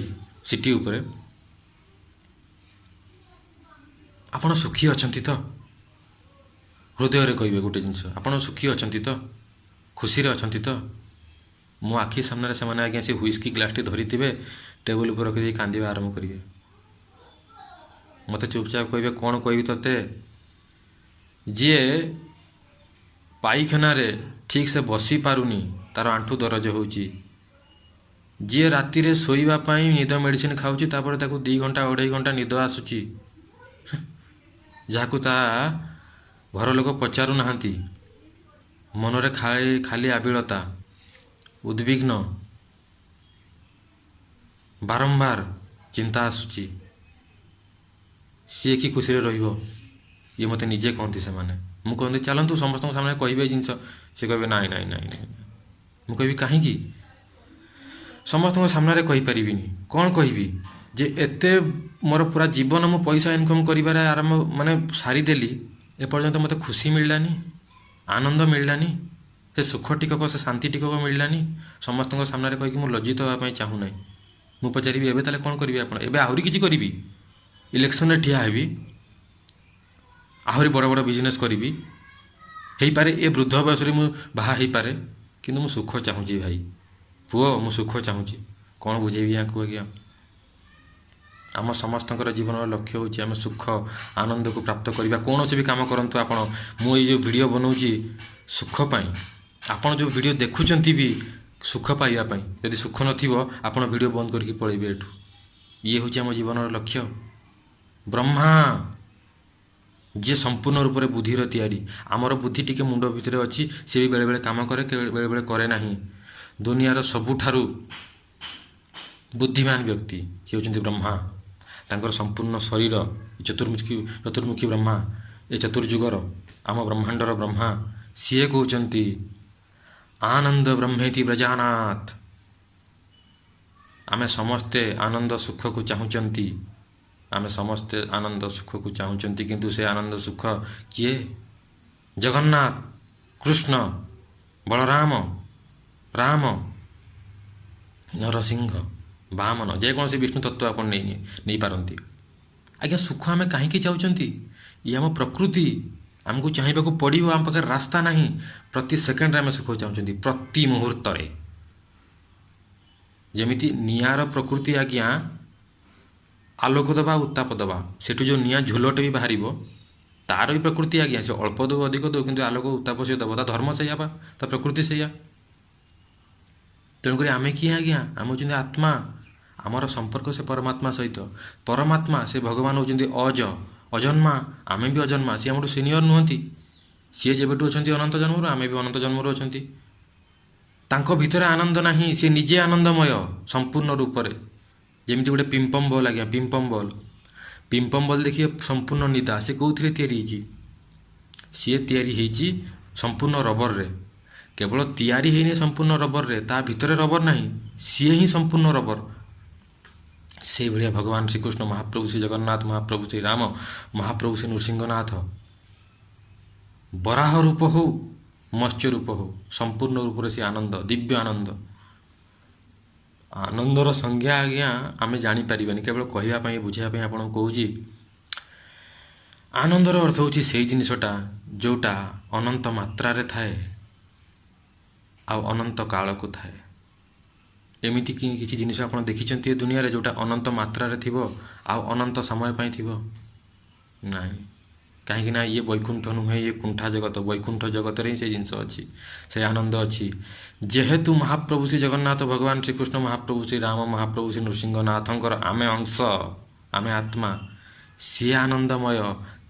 ସିଟି ଉପରେ, ଆପଣ ସୁଖୀ ଅଛନ୍ତି ତ? ହୃଦୟରେ କହିବେ ଗୋଟେ ଜିନିଷ, ଆପଣ ସୁଖୀ ଅଛନ୍ତି ତ? ଖୁସିରେ ଅଛନ୍ତି ତ? ମୋ ଆଖି ସାମ୍ନାରେ ସେମାନେ ଆଜ୍ଞା ସେ ହୁଇସ୍କି ଗ୍ଲାସ୍ଟି ଧରିଥିବେ, ଟେବୁଲ୍ ଉପରେ ରଖିଦେଇ କାନ୍ଦିବା ଆରମ୍ଭ କରିବେ। ମୋତେ ଚୁପଚାପ କହିବେ, କ'ଣ କହିବି ତୋତେ? ଯିଏ ପାଇଖାନାରେ ଠିକ୍ସେ ବସିପାରୁନି, ତା'ର ଆଣ୍ଠୁ ଦରଜ ହେଉଛି। ଯିଏ ରାତିରେ ଶୋଇବା ପାଇଁ ନିଦ ମେଡ଼ିସିନ୍ ଖାଉଛି, ତାପରେ ତାକୁ 2 ଘଣ୍ଟା 2.5 ଘଣ୍ଟା ନିଦ ଆସୁଛି, ଯାହାକୁ ତା ଘର ଲୋକ ପଚାରୁନାହାନ୍ତି। ମନରେ ଖାଲି ଆବିଳତା, ଉଦ୍ବିଗ୍ନ, ବାରମ୍ବାର ଚିନ୍ତା ଆସୁଛି। ସିଏ କି ଖୁସିରେ ରହିବ? ଇଏ ମୋତେ ନିଜେ କହନ୍ତି ସେମାନେ। ମୁଁ କହନ୍ତି ଚାଲନ୍ତୁ ସମସ୍ତଙ୍କ ସାମ୍ନାରେ କହିବେ ଏ ଜିନିଷ। ସେ କହିବେ ନାଇଁ ନାଇଁ ନାଇଁ ନାଇଁ। ମୁଁ କହିବି କାହିଁକି? ସମସ୍ତଙ୍କ ସାମ୍ନାରେ କହିପାରିବିନି। କ'ଣ କହିବି? ଯେ ଏତେ ମୋର ପୁରା ଜୀବନ ମୁଁ ପଇସା ଇନକମ୍ କରିବାରେ ମାନେ ସାରିଦେଲି, ଏପର୍ଯ୍ୟନ୍ତ ମୋତେ ଖୁସି ମିଳିଲାନି, ଆନନ୍ଦ ମିଳିଲାନି, ସେ ସୁଖ ଟିକକ, ସେ ଶାନ୍ତି ଟିକକ ମିଳିଲାନି। ସମସ୍ତଙ୍କ ସାମ୍ନାରେ କହିକି ମୁଁ ଲଜ୍ଜିତ ହେବା ପାଇଁ ଚାହୁଁନାହିଁ। ମୁଁ ପଚାରିବି ଏବେ ତାହେଲେ କ'ଣ କରିବି ଆପଣ? ଏବେ ଆହୁରି କିଛି କରିବି, ଇଲେକ୍ସନରେ ଠିଆ ହେବି, ଆହୁରି ବଡ଼ ବଡ଼ ବିଜନେସ୍ କରିବି, ହେଇପାରେ ଏ ବୃଦ୍ଧ ବୟସରେ ମୁଁ ବାହା ହେଇପାରେ, କିନ୍ତୁ ମୁଁ ସୁଖ ଚାହୁଁଛି ଭାଇ, ପୁଅ, ମୁଁ ସୁଖ ଚାହୁଁଛି। କ'ଣ ବୁଝେଇବି ୟାଙ୍କୁ ଆଜ୍ଞା? ଆମ ସମସ୍ତଙ୍କର ଜୀବନର ଲକ୍ଷ୍ୟ ହେଉଛି ଆମେ ସୁଖ ଆନନ୍ଦକୁ ପ୍ରାପ୍ତ କରିବା। କୌଣସି ବି କାମ କରନ୍ତୁ ଆପଣ, ମୁଁ ଏଇ ଯେଉଁ ଭିଡ଼ିଓ ବନାଉଛି ସୁଖ ପାଇଁ, ଆପଣ ଯେଉଁ ଭିଡ଼ିଓ ଦେଖୁଛନ୍ତି ବି ସୁଖ ପାଇବା ପାଇଁ। ଯଦି ସୁଖ ନଥିବ ଆପଣ ଭିଡ଼ିଓ ବନ୍ଦ କରିକି ପଳେଇବେ ଏଠୁ। ଇଏ ହେଉଛି ଆମ ଜୀବନର ଲକ୍ଷ୍ୟ। ବ୍ରହ୍ମା ଯିଏ ସମ୍ପୂର୍ଣ୍ଣ ରୂପରେ ବୁଦ୍ଧିର ତିଆରି, ଆମର ବୁଦ୍ଧି ଟିକେ ମୁଣ୍ଡ ଭିତରେ ଅଛି, ସେ ବି ବେଳେବେଳେ କାମ କରେ, ବେଳେବେଳେ କରେ ନାହିଁ। ଦୁନିଆର ସବୁଠାରୁ ବୁଦ୍ଧିମାନ ବ୍ୟକ୍ତି ସେ ହେଉଛନ୍ତି ବ୍ରହ୍ମା। ତାଙ୍କର ସମ୍ପୂର୍ଣ୍ଣ ଶରୀର ଚତୁର୍ମୁଖୀ ବ୍ରହ୍ମା, ଏ ଚତୁର୍ଯୁଗର ଆମ ବ୍ରହ୍ମାଣ୍ଡର ବ୍ରହ୍ମା, ସିଏ କହୁଛନ୍ତି ଆନନ୍ଦ ବ୍ରହ୍ମେତି ବ୍ରଜାନାଥ। ଆମେ ସମସ୍ତେ ଆନନ୍ଦ ସୁଖକୁ ଚାହୁଁଛନ୍ତି, ଆମେ ସମସ୍ତେ ଆନନ୍ଦ ସୁଖକୁ ଚାହୁଁଛନ୍ତି, କିନ୍ତୁ ସେ ଆନନ୍ଦ ସୁଖ କିଏ? ଜଗନ୍ନାଥ, କୃଷ୍ଣ, ବଳରାମ, ରାମ, ନରସିଂହ, ବାମନ, ଯେକୌଣସି ବିଷ୍ଣୁ ତତ୍ତ୍ୱ ଆପଣ ନେଇପାରନ୍ତି। ଆଜ୍ଞା ସୁଖ ଆମେ କାହିଁକି ଚାହୁଁଛନ୍ତି? ଇଏ ଆମ ପ୍ରକୃତି, ଆମକୁ ଚାହିଁବାକୁ ପଡ଼ିବ, ଆମ ପାଖରେ ରାସ୍ତା ନାହିଁ। ପ୍ରତି ସେକେଣ୍ଡରେ ଆମେ ସୁଖ ଚାହୁଁଛନ୍ତି, ପ୍ରତି ମୁହୂର୍ତ୍ତରେ। ଯେମିତି ନିଆଁର ପ୍ରକୃତି ଆଜ୍ଞା ଆଲୋକ ଦେବା, ଉତ୍ତାପ ଦେବା, ସେଠୁ ଯେଉଁ ନିଆଁ ଝୁଲଟେ ବି ବାହାରିବ, ତାର ବି ପ୍ରକୃତି ଆଜ୍ଞା, ସେ ଅଳ୍ପ ଦେଉ ଅଧିକ ଦେଉ, କିନ୍ତୁ ଆଲୋକ ଉତ୍ତାପ ସେ ଦେବ, ତା ଧର୍ମ ସେଇଆ ବା, ତା ପ୍ରକୃତି ସେଇଆ। ତେଣୁକରି ଆମେ କିଏ ଆଜ୍ଞା? ଆମେ ହେଉଛନ୍ତି ଆତ୍ମା। ଆମର ସମ୍ପର୍କ ସେ ପରମାତ୍ମା ସହିତ। ପରମାତ୍ମା ସେ ଭଗବାନ ହେଉଛନ୍ତି ଅଜନ୍ମା, ଆମେ ବି ଅଜନ୍ମା। ସିଏ ଆମଠୁ ସିନିୟର ନୁହନ୍ତି। ସିଏ ଯେବେଠୁ ଅଛନ୍ତି ଅନନ୍ତ ଜନ୍ମରୁ, ଆମେ ବି ଅନନ୍ତ ଜନ୍ମରୁ ଅଛନ୍ତି। ତାଙ୍କ ଭିତରେ ଆନନ୍ଦ ନାହିଁ, ସେ ନିଜେ ଆନନ୍ଦମୟ ସମ୍ପୂର୍ଣ୍ଣ ରୂପରେ। ଯେମିତି ଗୋଟେ ପିମ୍ପମ୍ ବଲ୍ ଆଜ୍ଞା, ପିମ୍ପମ୍ ବଲ୍ ଦେଖିବେ ସମ୍ପୂର୍ଣ୍ଣ ନିଦା। ସେ କେଉଁଥିରେ ତିଆରି ହେଇଛି? ସିଏ ତିଆରି ହେଇଛି ସମ୍ପୂର୍ଣ୍ଣ ରବରରେ। କେବଳ ତିଆରି ହେଇନି ସମ୍ପୂର୍ଣ୍ଣ ରବରରେ, ତା ଭିତରେ ରବର ନାହିଁ, ସିଏ ହିଁ ସମ୍ପୂର୍ଣ୍ଣ ରବର। ସେଇଭଳିଆ ଭଗବାନ ଶ୍ରୀକୃଷ୍ଣ, ମହାପ୍ରଭୁ ଶ୍ରୀ ଜଗନ୍ନାଥ, ମହାପ୍ରଭୁ ଶ୍ରୀ ରାମ, ମହାପ୍ରଭୁ ଶ୍ରୀ ନୃସିଂହନାଥ, ବରାହ ରୂପ ହଉ, ମତ୍ସ୍ୟ ରୂପ ହଉ, ସମ୍ପୂର୍ଣ୍ଣ ରୂପରେ ସେ ଆନନ୍ଦ, ଦିବ୍ୟ ଆନନ୍ଦ। ଆନନ୍ଦର ସଂଜ୍ଞା ଆଜ୍ଞା ଆମେ ଜାଣିପାରିବାନି, କେବଳ କହିବା ପାଇଁ, ବୁଝାଇବା ପାଇଁ ଆପଣଙ୍କୁ କହୁଛି। ଆନନ୍ଦର ଅର୍ଥ ହେଉଛି ସେଇ ଜିନିଷଟା ଯେଉଁଟା ଅନନ୍ତ ମାତ୍ରାରେ ଥାଏ ଆଉ ଅନନ୍ତ କାଳକୁ ଥାଏ। ଏମିତି କିଛି ଜିନିଷ ଆପଣ ଦେଖିଛନ୍ତି ଏ ଦୁନିଆରେ ଯେଉଁଟା ଅନନ୍ତ ମାତ୍ରାରେ ଥିବ ଆଉ ଅନନ୍ତ ସମୟ ପାଇଁ ଥିବ? ନାହିଁ। କାହିଁକି ନା ଇଏ ବୈକୁଣ୍ଠ ନୁହେଁ, ଇଏ କୁଣ୍ଠା ଜଗତ। ବୈକୁଣ୍ଠ ଜଗତରେ ହିଁ ସେ ଜିନିଷ ଅଛି, ସେ ଆନନ୍ଦ ଅଛି। ଯେହେତୁ ମହାପ୍ରଭୁ ଶ୍ରୀ ଜଗନ୍ନାଥ, ଭଗବାନ ଶ୍ରୀକୃଷ୍ଣ, ମହାପ୍ରଭୁ ଶ୍ରୀ ରାମ, ମହାପ୍ରଭୁ ଶ୍ରୀ ନୃସିଂହନାଥଙ୍କର ଆମେ ଅଂଶ, ଆମେ ଆତ୍ମା, ସିଏ ଆନନ୍ଦମୟ।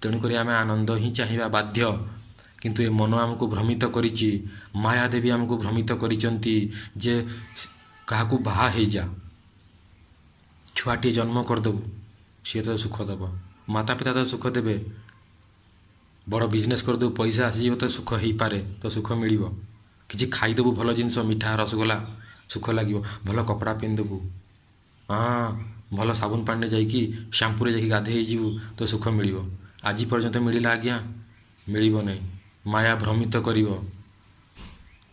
ତେଣୁକରି ଆମେ ଆନନ୍ଦ ହିଁ ଚାହିଁବା ବାଧ୍ୟ। କିନ୍ତୁ ଏ ମନ ଆମକୁ ଭ୍ରମିତ କରିଛି, ମାୟାଦେବୀ ଆମକୁ ଭ୍ରମିତ କରିଛନ୍ତି ଯେ କାହାକୁ ବାହା ହେଇଯା, ଛୁଆଟିଏ ଜନ୍ମ କରିଦେବୁ, ସିଏ ତ ସୁଖ ଦେବ, ମାତା ପିତା ତ ସୁଖ ଦେବେ, ବଡ଼ ବିଜନେସ୍ କରିଦେବୁ, ପଇସା ଆସିଯିବ ତ ସୁଖ ହେଇପାରେ, ତ ସୁଖ ମିଳିବ। କିଛି ଖାଇଦେବୁ ଭଲ ଜିନିଷ, ମିଠା ରସଗୋଲା, ସୁଖ ଲାଗିବ। ଭଲ କପଡ଼ା ପିନ୍ଧିଦେବୁ, ହଁ, ଭଲ ସାବୁନ ପାଣିରେ ଯାଇକି, ଶ୍ୟାମ୍ପୁରେ ଯାଇକି ଗାଧୋଇ ହେଇଯିବୁ, ତ ସୁଖ ମିଳିବ। ଆଜି ପର୍ଯ୍ୟନ୍ତ ମିଳିଲା ଆଜ୍ଞା? ମିଳିବ ନାହିଁ। ମାୟା ଭ୍ରମିତ କରିବ।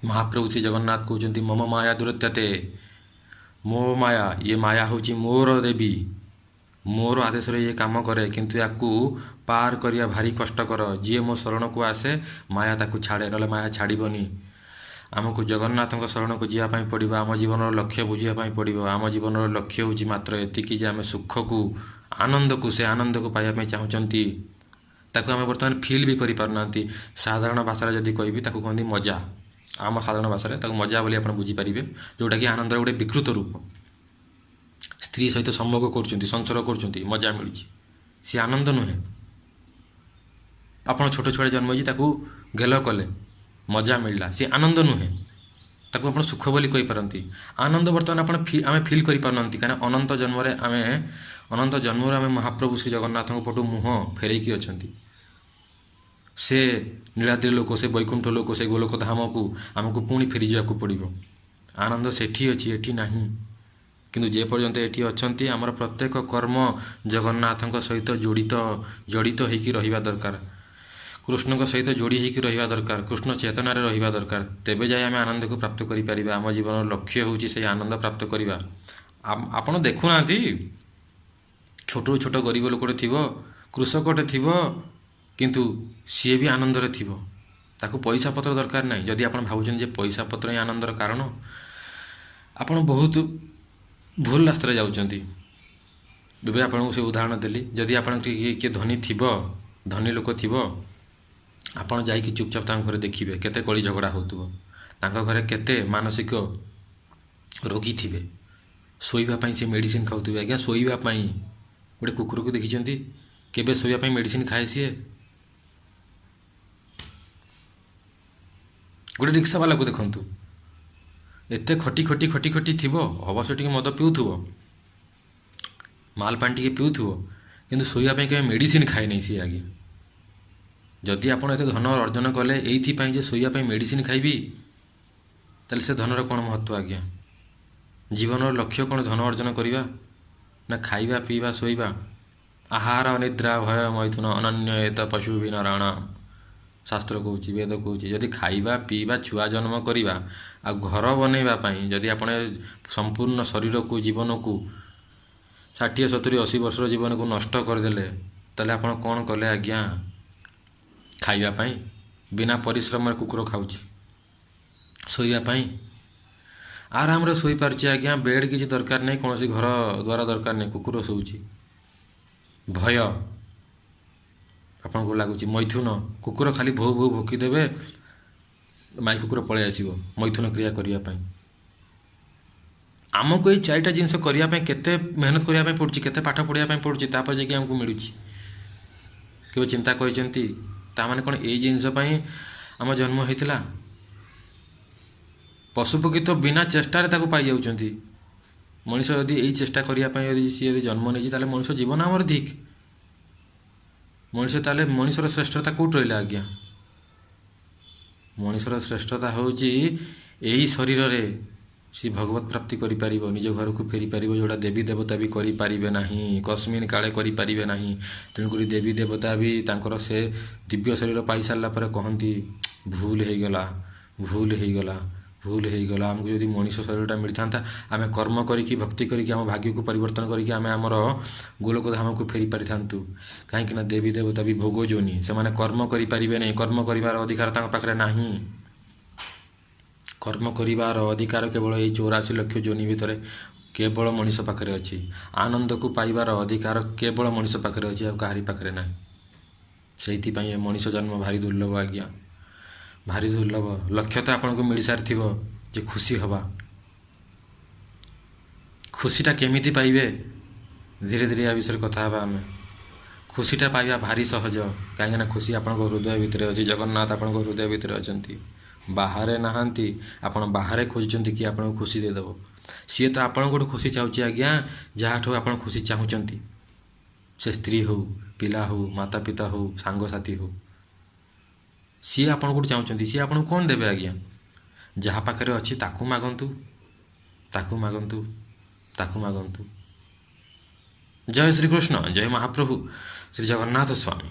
ମହାପ୍ରଭୁ ଶ୍ରୀ ଜଗନ୍ନାଥ କହୁଛନ୍ତି ମମ ମାୟା ଦୁରତ୍ୟତେ, ମୋ ମାୟା, ଇଏ ମାୟା ହେଉଛି ମୋର ଦେବୀ, ମୋର ଆଦେଶରେ ଇଏ କାମ କରେ, କିନ୍ତୁ ୟାକୁ ପାର କରିବା ଭାରି କଷ୍ଟକର। ଯିଏ ମୋ ଶରଣକୁ ଆସେ ମାୟା ତାକୁ ଛାଡ଼େ, ନହେଲେ ମାୟା ଛାଡ଼ିବନି। ଆମକୁ ଜଗନ୍ନାଥଙ୍କ ଶରଣକୁ ଯିବା ପାଇଁ ପଡ଼ିବ। ଆମ ଜୀବନର ଲକ୍ଷ୍ୟ ବୁଝିବା ପାଇଁ ପଡ଼ିବ। ଆମ ଜୀବନର ଲକ୍ଷ୍ୟ ହେଉଛି ମାତ୍ର ଏତିକି ଯେ ଆମେ ସୁଖକୁ, ଆନନ୍ଦକୁ, ସେ ଆନନ୍ଦକୁ ପାଇବା ପାଇଁ ଚାହୁଁଛନ୍ତି। ତାକୁ ଆମେ ବର୍ତ୍ତମାନ ଫିଲ୍ ବି କରିପାରୁନାହାନ୍ତି। ସାଧାରଣ ଭାଷାରେ ଯଦି କହିବି ତାକୁ କହନ୍ତି ମଜା। ଆମ ସାଧାରଣ ଭାଷାରେ ତାକୁ ମଜା ବୋଲି ଆପଣ ବୁଝିପାରିବେ, ଯେଉଁଟାକି ଆନନ୍ଦର ଗୋଟେ ବିକୃତ ରୂପ। ସ୍ତ୍ରୀ ସହିତ ସମ୍ଭୋଗ କରୁଛନ୍ତି, ସଂସାର କରୁଛନ୍ତି, ମଜା ମିଳୁଛି, ସିଏ ଆନନ୍ଦ ନୁହେଁ। ଆପଣ ଛୋଟ ଛୁଆରେ ଜନ୍ମ ହେଇଛି, ତାକୁ ଗେଲ କଲେ, ମଜା ମିଳିଲା, ସିଏ ଆନନ୍ଦ ନୁହେଁ। ତାକୁ ଆପଣ ସୁଖ ବୋଲି କହିପାରନ୍ତି। ଆନନ୍ଦ ବର୍ତ୍ତମାନ ଆମେ ଫିଲ୍ କରିପାରୁନାହାନ୍ତି, କାହିଁକିନା ଅନନ୍ତ ଜନ୍ମରୁ ଆମେ ମହାପ୍ରଭୁ ଶ୍ରୀ ଜଗନ୍ନାଥଙ୍କ ପଟୁ ମୁହଁ ଫେରେଇକି ଅଛନ୍ତି। ସେ ନୀଳାଦ୍ରି ଲୋକ, ସେ ବୈକୁଣ୍ଠ ଲୋକ, ସେ ଗୋଲୋକ ଧାମକୁ ଆମକୁ ପୁଣି ଫେରିଯିବାକୁ ପଡ଼ିବ। ଆନନ୍ଦ ସେଠି ଅଛି, ଏଠି ନାହିଁ। କିନ୍ତୁ ଯେପର୍ଯ୍ୟନ୍ତ ଏଠି ଅଛନ୍ତି, ଆମର ପ୍ରତ୍ୟେକ କର୍ମ ଜଗନ୍ନାଥଙ୍କ ସହିତ ଜଡ଼ିତ ହୋଇକି ରହିବା ଦରକାର। କୃଷ୍ଣଙ୍କ ସହିତ ଯୋଡ଼ି ହୋଇକି ରହିବା ଦରକାର, କୃଷ୍ଣ ଚେତନାରେ ରହିବା ଦରକାର। ତେବେ ଯାଇ ଆମେ ଆନନ୍ଦକୁ ପ୍ରାପ୍ତ କରିପାରିବା। ଆମ ଜୀବନର ଲକ୍ଷ୍ୟ ହେଉଛି ସେହି ଆନନ୍ଦ ପ୍ରାପ୍ତ କରିବା। ଆପଣ ଦେଖୁନାହାନ୍ତି, ଛୋଟରୁ ଛୋଟ ଗରିବ ଲୋକଟେ ଥିବ, କୃଷକଟେ ଥିବ, କିନ୍ତୁ ସିଏ ବି ଆନନ୍ଦରେ ଥିବ। ତାକୁ ପଇସା ପତ୍ର ଦରକାର ନାହିଁ। ଯଦି ଆପଣ ଭାବୁଛନ୍ତି ଯେ ପଇସା ପତ୍ର ହିଁ ଆନନ୍ଦର କାରଣ, ଆପଣ ବହୁତ ଭୁଲ ରାସ୍ତାରେ ଯାଉଛନ୍ତି। ଏବେ ଆପଣଙ୍କୁ ସେ ଉଦାହରଣ ଦେଲି। ଯଦି ଆପଣଙ୍କ କିଏ ଧନୀ ଲୋକ ଥିବ, ଆପଣ ଯାଇକି ଚୁପଚାପ ତାଙ୍କ ଘରେ ଦେଖିବେ କେତେ କଳି ଝଗଡ଼ା ହେଉଥିବ। ତାଙ୍କ ଘରେ କେତେ ମାନସିକ ରୋଗୀ ଥିବେ। ଶୋଇବା ପାଇଁ ସେ ମେଡ଼ିସିନ ଖାଉଥିବେ। ଆଜ୍ଞା, ଶୋଇବା ପାଇଁ ଗୋଟେ କୁକୁରକୁ ଦେଖିଛନ୍ତି? କେବେ ଶୋଇବା ପାଇଁ ମେଡ଼ିସିନ ଖାଏ ସିଏ? ଗୋଟେ ରିକ୍ସାବାଲାକୁ ଦେଖନ୍ତୁ, ଏତେ ଖଟି ଥିବ, ଅବଶ୍ୟ ଟିକେ ମଦ ପିଉଥିବ, ମାଲ ପାଣି ଟିକେ ପିଉଥିବ, କିନ୍ତୁ ଶୋଇବା ପାଇଁ କେବେ ମେଡ଼ିସିନ ଖାଏ ନାହିଁ ସିଏ। ଆଜ୍ଞା, ଯଦି ଆପଣ ଏତେ ଧନ ଅର୍ଜନ କଲେ ଏଇଥିପାଇଁ ଯେ ଶୋଇବା ପାଇଁ ମେଡ଼ିସିନ ଖାଇବି, ତାହେଲେ ସେ ଧନର କ'ଣ ମହତ୍ତ୍ୱ? ଆଜ୍ଞା, ଜୀବନର ଲକ୍ଷ୍ୟ କ'ଣ ଧନ ଅର୍ଜନ କରିବା? ନା ଖାଇବା, ପିଇବା, ଶୋଇବା? ଆହାର ନିଦ୍ରା ଭୟ ମୈଥୁନ ଅନନ୍ୟ ଏତ ପଶୁ ବିନରାଣ, ଶାସ୍ତ୍ର କହୁଛି, ବେଦ କହୁଛି। ଯଦି ଖାଇବା, ପିଇବା, ଛୁଆ ଜନ୍ମ କରିବା ଆଉ ଘର ବନେଇବା ପାଇଁ ଯଦି ଆପଣ ସମ୍ପୂର୍ଣ୍ଣ ଶରୀରକୁ, ଜୀବନକୁ 60, 70, 80 ବର୍ଷର ଜୀବନକୁ ନଷ୍ଟ କରିଦେଲେ, ତାହେଲେ ଆପଣ କ'ଣ କଲେ? ଆଜ୍ଞା, ଖାଇବା ପାଇଁ ବିନା ପରିଶ୍ରମରେ କୁକୁର ଖାଉଛି, ଶୋଇବା ପାଇଁ ଆରାମରେ ଶୋଇପାରୁଛି। ଆଜ୍ଞା, ବେଡ଼୍ କିଛି ଦରକାର ନାହିଁ, କୌଣସି ଘର ଦ୍ୱାର ଦରକାର ନାହିଁ, କୁକୁର ଶୋଉଛି। ଭୟ ଆପଣଙ୍କୁ ଲାଗୁଛି, ମୈଥୁନ, କୁକୁର ଖାଲି ଭୋ ଭୋ ଭୋକିଦେବେ, ମାଇ କୁକୁର ପଳେଇ ଆସିବ ମୈଥୁନ କ୍ରିୟା କରିବା ପାଇଁ। ଆମକୁ ଏଇ 4ଟା ଜିନିଷ କରିବା ପାଇଁ କେତେ ମେହନତ କରିବା ପାଇଁ ପଡ଼ୁଛି, କେତେ ପାଠ ପଢ଼ିବା ପାଇଁ ପଡ଼ୁଛି, ତାପରେ ଯାଇକି ଆମକୁ ମିଳୁଛି। କେବେ ଚିନ୍ତା କରିଛନ୍ତି? ତାମାନେ କ'ଣ ଏଇ ଜିନିଷ ପାଇଁ ଆମ ଜନ୍ମ ହେଇଥିଲା? ପଶୁପକ୍ଷୀ ତ ବିନା ଚେଷ୍ଟାରେ ତାକୁ ପାଇଯାଉଛନ୍ତି। ମଣିଷ ଯଦି ଏଇ ଚେଷ୍ଟା କରିବା ପାଇଁ ସିଏ ଯଦି ଜନ୍ମ ନେଇଛି, ତାହେଲେ ମଣିଷ ଜୀବନ ଆମର ଧିକ୍। ତାହେଲେ ମଣିଷର ଶ୍ରେଷ୍ଠତା କେଉଁଠି ରହିଲା? ଆଜ୍ଞା, ମଣିଷର ଶ୍ରେଷ୍ଠତା ହେଉଛି ଏହି ଶରୀରରେ ସେ ଭଗବତ ପ୍ରାପ୍ତି କରିପାରିବ, ନିଜ ଘରକୁ ଫେରିପାରିବ, ଯେଉଁଟା ଦେବୀ ଦେବତା ବି କରିପାରିବେ ନାହିଁ, କସ୍ମିନ୍ କାଳେ କରିପାରିବେ ନାହିଁ। ତେଣୁକରି ଦେବୀ ଦେବତା ବି ତାଙ୍କର ସେ ଦିବ୍ୟ ଶରୀର ପାଇସାରିଲା ପରେ କହନ୍ତି, ଭୁଲ ହେଇଗଲା। ଆମକୁ ଯଦି ମଣିଷ ଶରୀରଟା ମିଳିଥାନ୍ତା, ଆମେ କର୍ମ କରିକି, ଭକ୍ତି କରିକି, ଆମ ଭାଗ୍ୟକୁ ପରିବର୍ତ୍ତନ କରିକି ଆମେ ଆମର ଗୋଲୋକ ଧାମକୁ ଫେରି ପାରିଥାନ୍ତୁ। କାହିଁକିନା ଦେବୀ ଦେବତା ବି ଭୋଗ ଯୋନି, ସେମାନେ କର୍ମ କରିପାରିବେ ନାହିଁ। କର୍ମ କରିବାର ଅଧିକାର ତାଙ୍କ ପାଖରେ ନାହିଁ। କର୍ମ କରିବାର ଅଧିକାର କେବଳ ଏଇ 84 ଲକ୍ଷ ଯୋନି ଭିତରେ କେବଳ ମଣିଷ ପାଖରେ ଅଛି। ଆନନ୍ଦକୁ ପାଇବାର ଅଧିକାର କେବଳ ମଣିଷ ପାଖରେ ଅଛି, ଆଉ କାହାରି ପାଖରେ ନାହିଁ। ସେଇଥିପାଇଁ ଏ ମଣିଷ ଜନ୍ମ ଭାରି ଦୁର୍ଲଭ। ଆଜ୍ଞା, ଭାରି ଦୁର୍ଲଭ। ଲକ୍ଷ୍ୟ ତ ଆପଣଙ୍କୁ ମିଳିସାରିଥିବ ଯେ ଖୁସି ହେବା। ଖୁସିଟା କେମିତି ପାଇବେ? ଧୀରେ ଧୀରେ ଆ ବିଷୟରେ କଥା ହେବା ଆମେ। ଖୁସିଟା ପାଇବା ଭାରି ସହଜ, କାହିଁକିନା ଖୁସି ଆପଣଙ୍କ ହୃଦୟ ଭିତରେ ଅଛି। ଜଗନ୍ନାଥ ଆପଣଙ୍କ ହୃଦୟ ଭିତରେ ଅଛନ୍ତି, ବାହାରେ ନାହାନ୍ତି। ଆପଣ ବାହାରେ ଖୋଜୁଛନ୍ତି କି ଆପଣଙ୍କୁ ଖୁସି ଦେଇଦେବ। ସିଏ ତ ଆପଣଙ୍କଠୁ ଖୁସି ଚାହୁଁଛି। ଆଜ୍ଞା, ଯାହାଠୁ ଆପଣ ଖୁସି ଚାହୁଁଛନ୍ତି, ସେ ସ୍ତ୍ରୀ ହେଉ, ପିଲା ହେଉ, ମାତା ପିତା ହେଉ, ସାଙ୍ଗସାଥି ହେଉ, ସିଏ ଆପଣଙ୍କଠୁ ଚାହୁଁଛନ୍ତି। ସିଏ ଆପଣଙ୍କୁ କ'ଣ ଦେବେ? ଆଜ୍ଞା, ଯାହା ପାଖରେ ଅଛି ତାକୁ ମାଗନ୍ତୁ। ଜୟ ଶ୍ରୀକୃଷ୍ଣ, ଜୟ ମହାପ୍ରଭୁ ଶ୍ରୀ ଜଗନ୍ନାଥ ସ୍ୱାମୀ।